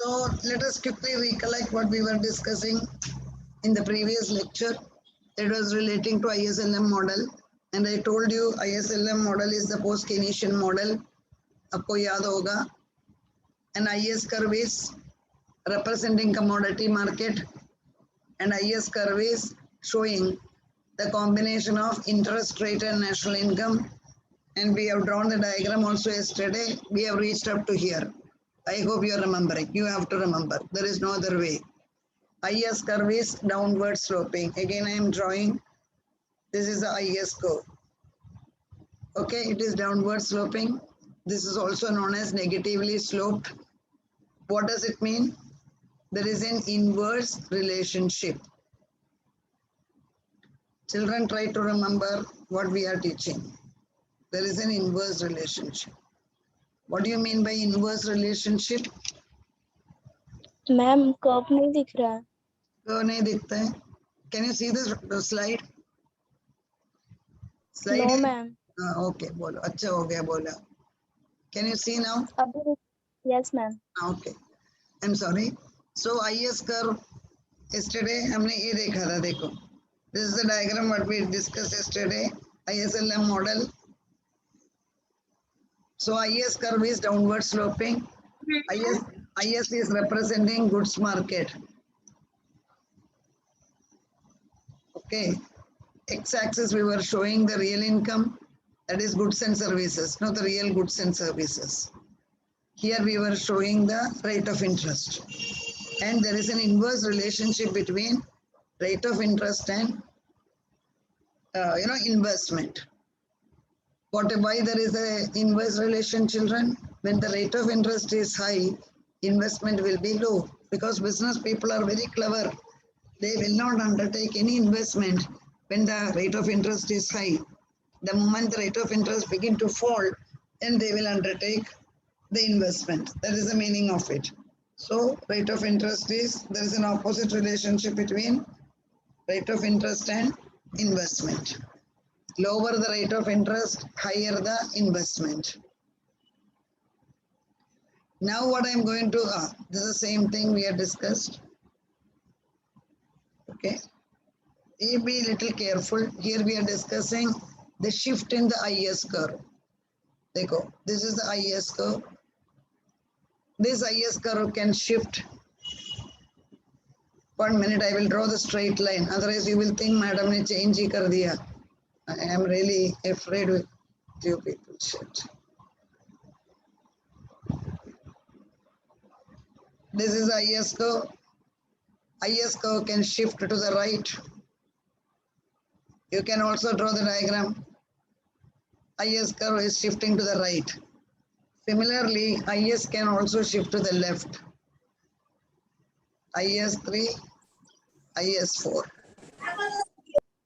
So let us quickly recollect what we were discussing in the previous lecture. It was relating to ISLM model, and I told you ISLM model is the post-Keynesian model. आपको याद होगा. An IS curve is representing commodity market, and IS curve is showing the combination of interest rate and national income. And we have drawn the diagram also yesterday. We have reached up to here. I hope you are remembering. You have to remember. There is no other way. IS curve is downward sloping. Again, I am drawing. This is the IS curve. Okay, it is downward sloping. This is also known as negatively sloped. What does it mean? There is an inverse relationship. Children, try to remember what we are teaching. There is an inverse relationship. What do you mean by inverse relationship? Ma'am curve नहीं दिख रहा है. क्यों नहीं दिखता है? Can you see the slide? No ma'am. Okay, बोलो. अच्छा हो गया बोला. Can you see now? अभी yes ma'am. Okay. I'm sorry. So IS curve yesterday हमने ये देखा था. देखो. This is the diagram what we discussed yesterday. ISLM model. So IS curve is downward sloping. IS is representing goods market. Okay. X-axis we were showing the real income, that is goods and services, not the real goods and services. Here we were showing the rate of interest. And there is an inverse relationship between rate of interest and investment. Why there is an inverse relation, children? When the rate of interest is high, investment will be low, because business people are very clever. They will not undertake any investment when the rate of interest is high. The moment the rate of interest begin to fall, then they will undertake the investment. That is the meaning of it. So rate of interest is, there is an opposite relationship between rate of interest and investment. Lower the rate of interest, higher the investment. Now what I am going to, this is the same thing we have discussed. Okay. Be a little careful. Here we are discussing the shift in the IS curve. Dekho, this is the IS curve. This IS curve can shift. 1 minute, I will draw the straight line. Otherwise, you will think, madam ne change hi kar diya. I am really afraid with you people. Shit. This is IS curve. IS curve can shift to the right. You can also draw the diagram. IS curve is shifting to the right. Similarly, IS can also shift to the left. IS3, IS4.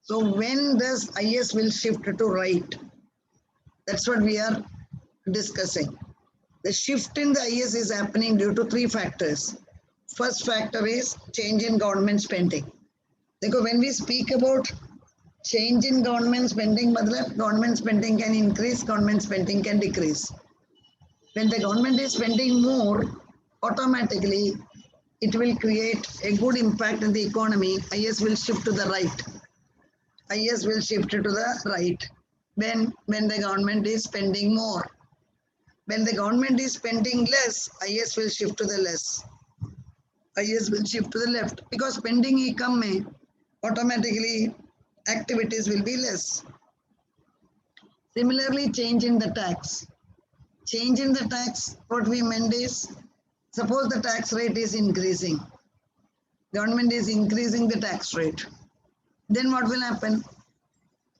So when does IS will shift to right? That's what we are discussing. The shift in the IS is happening due to 3 factors. First factor is change in government spending. Because when we speak about change in government spending, government spending can increase, government spending can decrease. When the government is spending more, automatically it will create a good impact in the economy. IS will shift to the right. IS will shift to the right when the government is spending more. When the government is spending less, IS will shift to the less. IS will shift to the left, because spending ही कम में, automatically activities will be less. Similarly, change in the tax. Change in the tax, what we meant is, suppose the tax rate is increasing. Government is increasing the tax rate. Then what will happen?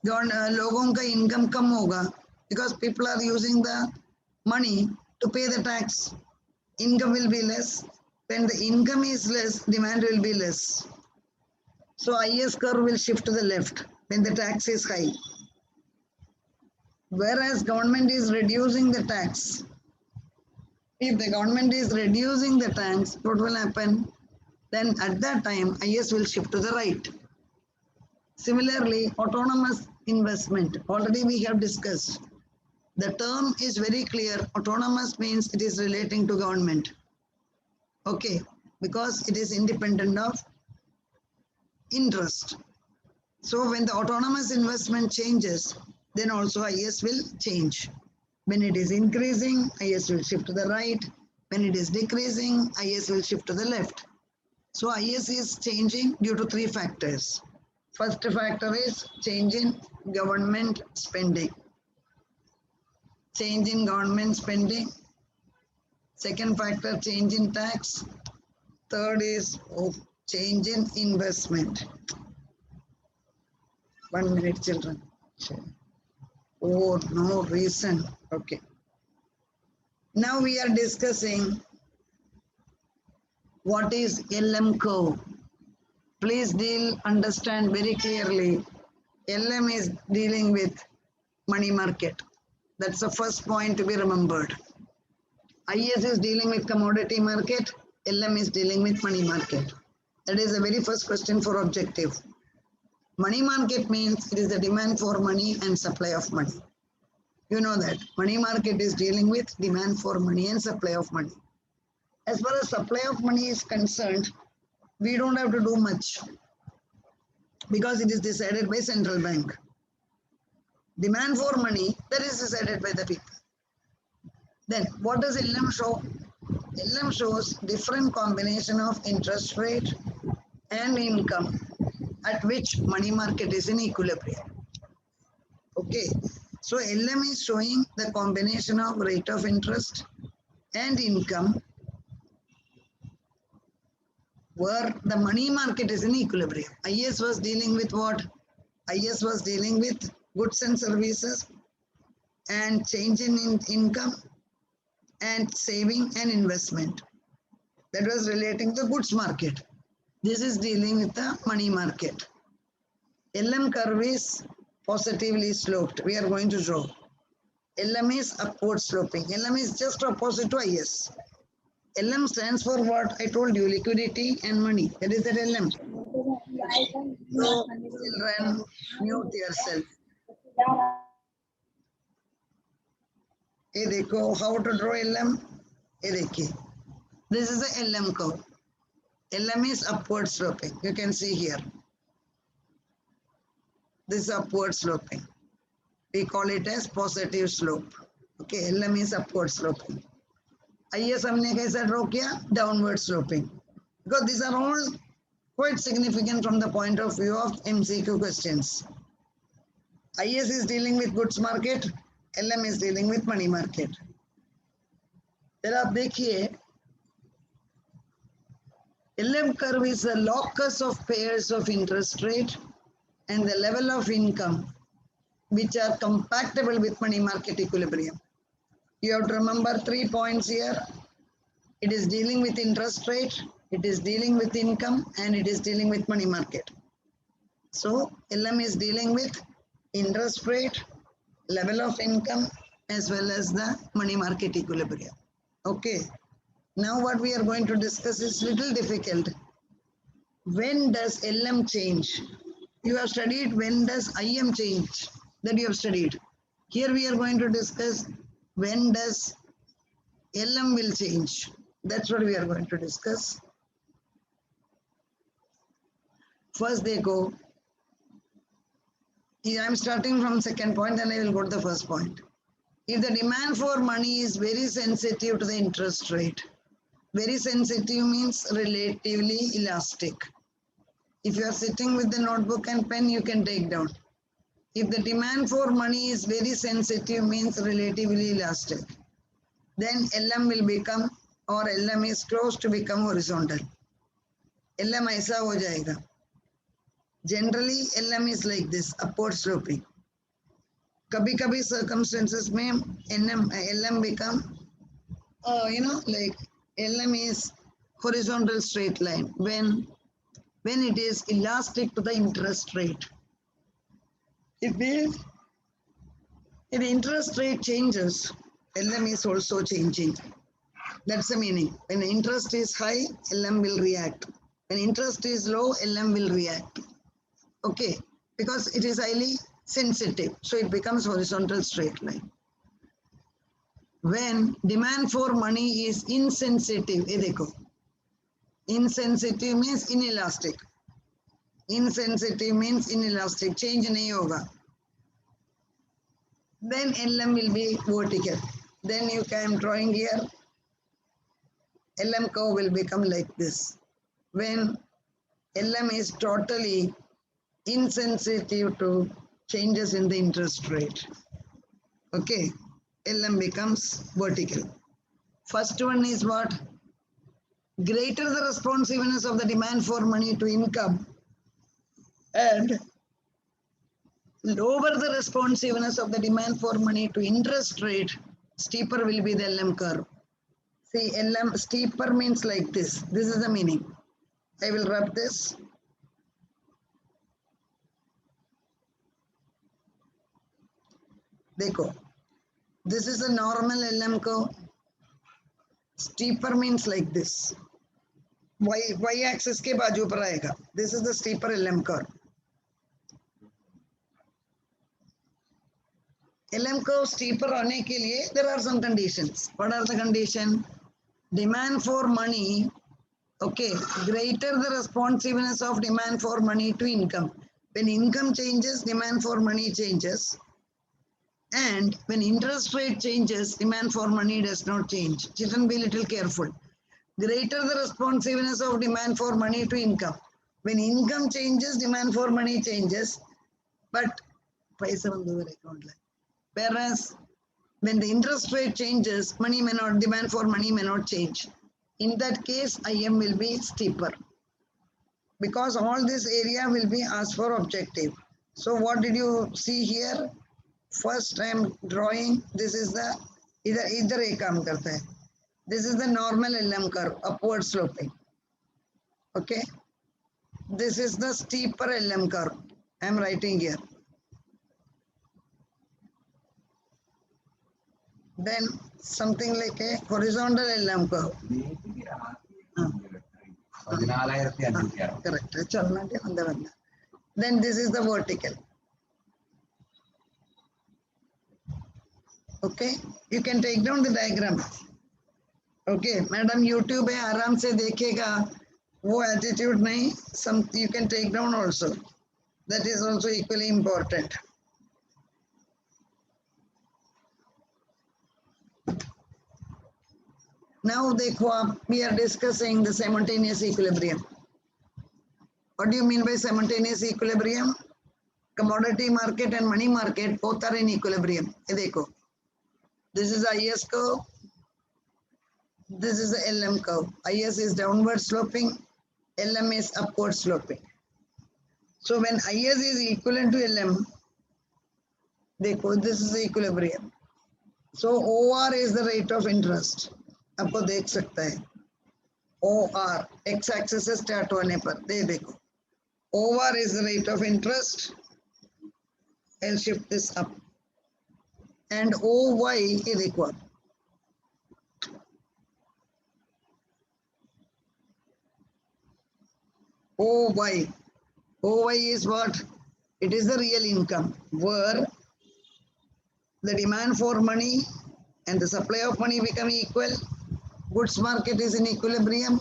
लोगों का income कम होगा, because people are using the money to pay the tax. Income will be less. When the income is less, demand will be less. So IS curve will shift to the left when the tax is high. Whereas government is reducing the tax. If the government is reducing the tax, what will happen? Then at that time, IS will shift to the right. Similarly, autonomous investment. Already we have discussed. The term is very clear. Autonomous means it is relating to government. Okay, because it is independent of interest. So when the autonomous investment changes, then also IS will change. When it is increasing, IS will shift to the right. When it is decreasing, IS will shift to the left. So IS is changing due to three factors. First factor is change in government spending. Change in government spending. Second factor, change in tax. Third is change in investment. 1 minute, children. Oh, no reason. Okay. Now we are discussing what is LM curve. Please understand very clearly. LM is dealing with money market. That's the first point to be remembered. IS is dealing with commodity market. LM is dealing with money market. That is the very first question for objective. Money market means it is the demand for money and supply of money. You know that money market is dealing with demand for money and supply of money. As far as supply of money is concerned, we don't have to do much because it is decided by central bank. Demand for money, that is decided by the people. Then what does LM show? LM shows different combination of interest rate and income at which money market is in equilibrium. Okay, so LM is showing the combination of rate of interest and income where the money market is in equilibrium. IS was dealing with what? IS was dealing with goods and services and change in income and saving and investment. That was relating to the goods market. This is dealing with the money market. LM curve is positively sloped. We are going to draw. LM is upward sloping. LM is just opposite to IS. LM stands for what? I told you, liquidity and money. That is the LM. So, children, mute yourself. Hey, देखो, how to draw LM? Hey, देखिए. This is the LM curve. LM is upward sloping. You can see here. This is upward sloping. We call it as positive slope. Okay, LM is upward sloping. IS हमने कैसा draw किया? Downward sloping. Because these are all quite significant from the point of view of MCQ questions. IS is dealing with goods market, LM is dealing with money market. फिर आप देखिए, LM curve is the locus of pairs of interest rate and the level of income which are compatible with money market equilibrium. You have to remember 3 points here. It is dealing with interest rate, it is dealing with income, and it is dealing with money market. So LM is dealing with interest rate, level of income, as well as the money market equilibrium. Okay. Now what we are going to discuss is little difficult. When does LM change? You have studied when does IM change, that you have studied. Here we are going to discuss when does LM will change. That's what we are going to discuss. First they go. I'm starting from second point, then I will go to the first point. If the demand for money is very sensitive to the interest rate, very sensitive means relatively elastic. If you are sitting with the notebook and pen, you can take down. If the demand for money is very sensitive means relatively elastic, then LM will become, or LM is close to become horizontal. LM ऐसा हो जाएगा. Generally, LM is like this, upward sloping. कभी-कभी circumstances में LM become, like LM is horizontal straight line when it is elastic to the interest rate. If the interest rate changes, LM is also changing. That's the meaning. When interest is high, LM will react. When interest is low, LM will react. Okay, because it is highly sensitive, so it becomes horizontal straight line. When demand for money is insensitive, ये देखो, Insensitive means inelastic. Insensitive means inelastic. Change nahi hoga. Then LM will be vertical. Then you can drawing here. LM curve will become like this. When LM is totally insensitive to changes in the interest rate. Okay, LM becomes vertical. First one is what? Greater the responsiveness of the demand for money to income and lower the responsiveness of the demand for money to interest rate, steeper will be the LM curve. See, LM steeper means like this. This is the meaning. I will rub this. Dekho. This is a normal LM curve. Steeper means like this. Y axis के बाजू पर आएगा. This is the steeper LM curve. LM curve steeper होने के लिए there are some conditions. What are the conditions? Demand for money. Okay, greater the responsiveness of demand for money to income. When income changes, demand for money changes. And when interest rate changes, demand for money does not change. Children, be little careful. Greater the responsiveness of demand for money to income. When income changes, demand for money changes. But whereas when the interest rate changes, demand for money may not change. In that case, IM will be steeper. Because all this area will be asked for objective. So what did you see here? First I am drawing, this is the, either एक काम करता है. This is the normal LM curve, upward sloping. Okay. This is the steeper LM curve. I am writing here. Then something like a horizontal LM curve. Correct. Then this is the vertical. Okay, you can take down the diagram. Okay, madam YouTube है आराम से देखेगा वो attitude नहीं, some you can take down also. That is also equally important. Now देखो आप, we are discussing the simultaneous equilibrium. What do you mean by simultaneous equilibrium? Commodity market and money market both are in equilibrium. ये देखो. This is IS curve. This is the LM curve. IS is downward sloping. LM is upward sloping. So when IS is equivalent to LM, देखो, this is the equilibrium. So OR is the rate of interest. आपको देख सकता है. OR, X axis से start होने पर, देखो. OR is the rate of interest. I'll shift this up. And OY is equal. OY. OY is what? It is the real income where the demand for money and the supply of money become equal. Goods market is in equilibrium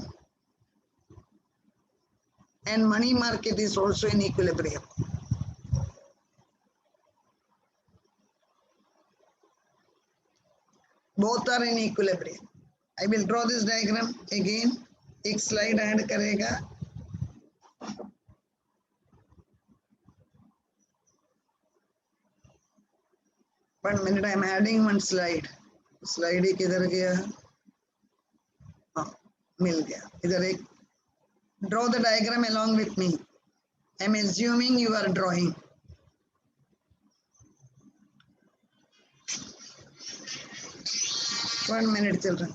and money market is also in equilibrium. Both are in equilibrium. I will draw this diagram again. एक slide add करेगा. One minute, I am adding one slide. Slide ही किधर गया? हाँ, मिल गया. इधर एक. Draw the diagram along with me. I am assuming you are drawing. One minute, children.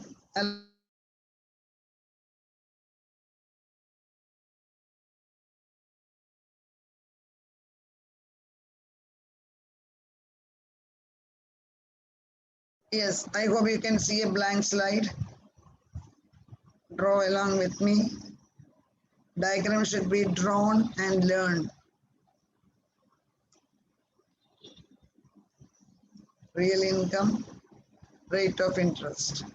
Yes, I hope you can see a blank slide. Draw along with me. Diagram should be drawn and learned. Real income, rate of interest.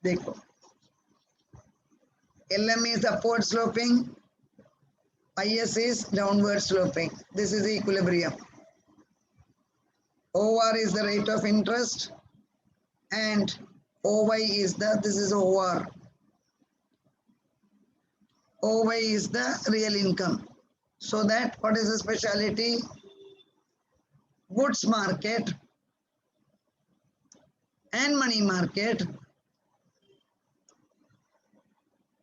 देखो, LM is upward sloping, IS is downward sloping. This is the equilibrium. OR is the rate of interest and OY is this is OR. OY is the real income. So that what is the speciality? Goods market and money market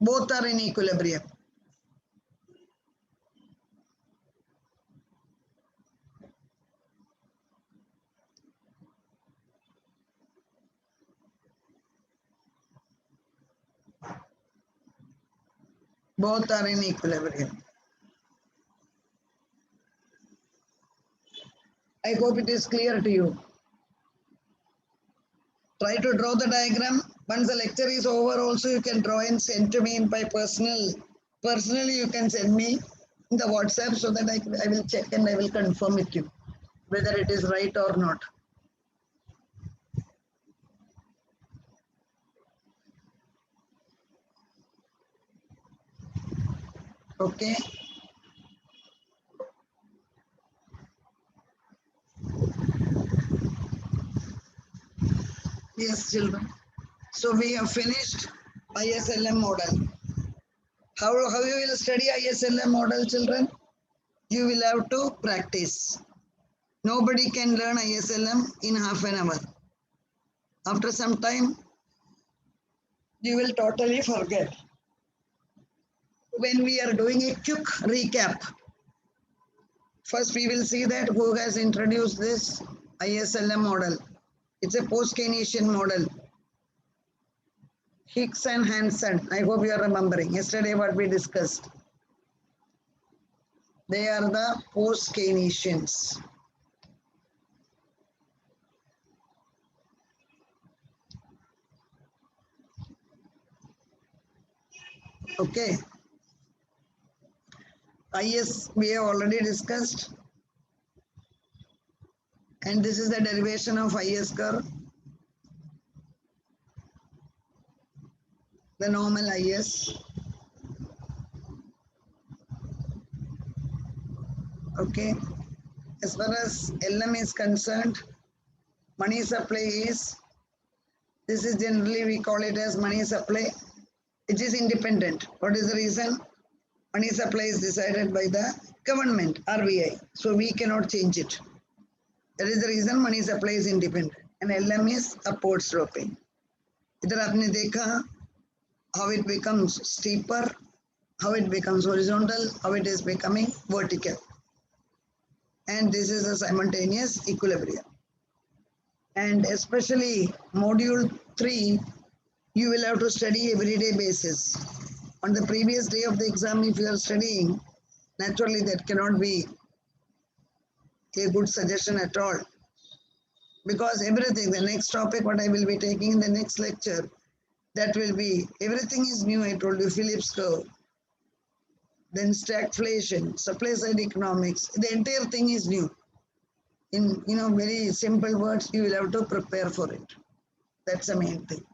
both are in equilibrium. Both are in equilibrium. I hope it is clear to you. Try to draw the diagram. Once the lecture is over, also you can draw and send to me by personally you can send me in the WhatsApp so that I will check and I will confirm with you whether it is right or not. Okay. Yes, children. So we have finished ISLM model. How you will study ISLM model, children? You will have to practice. Nobody can learn ISLM in half an hour. After some time, you will totally forget. When we are doing a quick recap, first we will see that who has introduced this ISLM model. It's a post-Keynesian model. Hicks and Hansen. I hope you are remembering. Yesterday what we discussed. They are the post-Keynesians. Okay. IS we have already discussed. And this is the derivation of IS curve. The normal IS. Okay. As far as LM is concerned, money supply is, this is generally we call it as money supply. It is independent. What is the reason? Money supply is decided by the government, RBI. So we cannot change it. That is the reason money supply is independent. And LM is upward sloping. इधर आपने देखा how it becomes steeper, how it becomes horizontal, how it is becoming vertical. And this is a simultaneous equilibrium. And especially module 3, you will have to study everyday basis. On the previous day of the exam, if you are studying, naturally that cannot be a good suggestion at all. Because everything, the next topic what I will be taking in the next lecture, that will be, everything is new. I told you, Phillips curve, then stagflation, supply side economics, the entire thing is new. In very simple words, you will have to prepare for it. That's the main thing.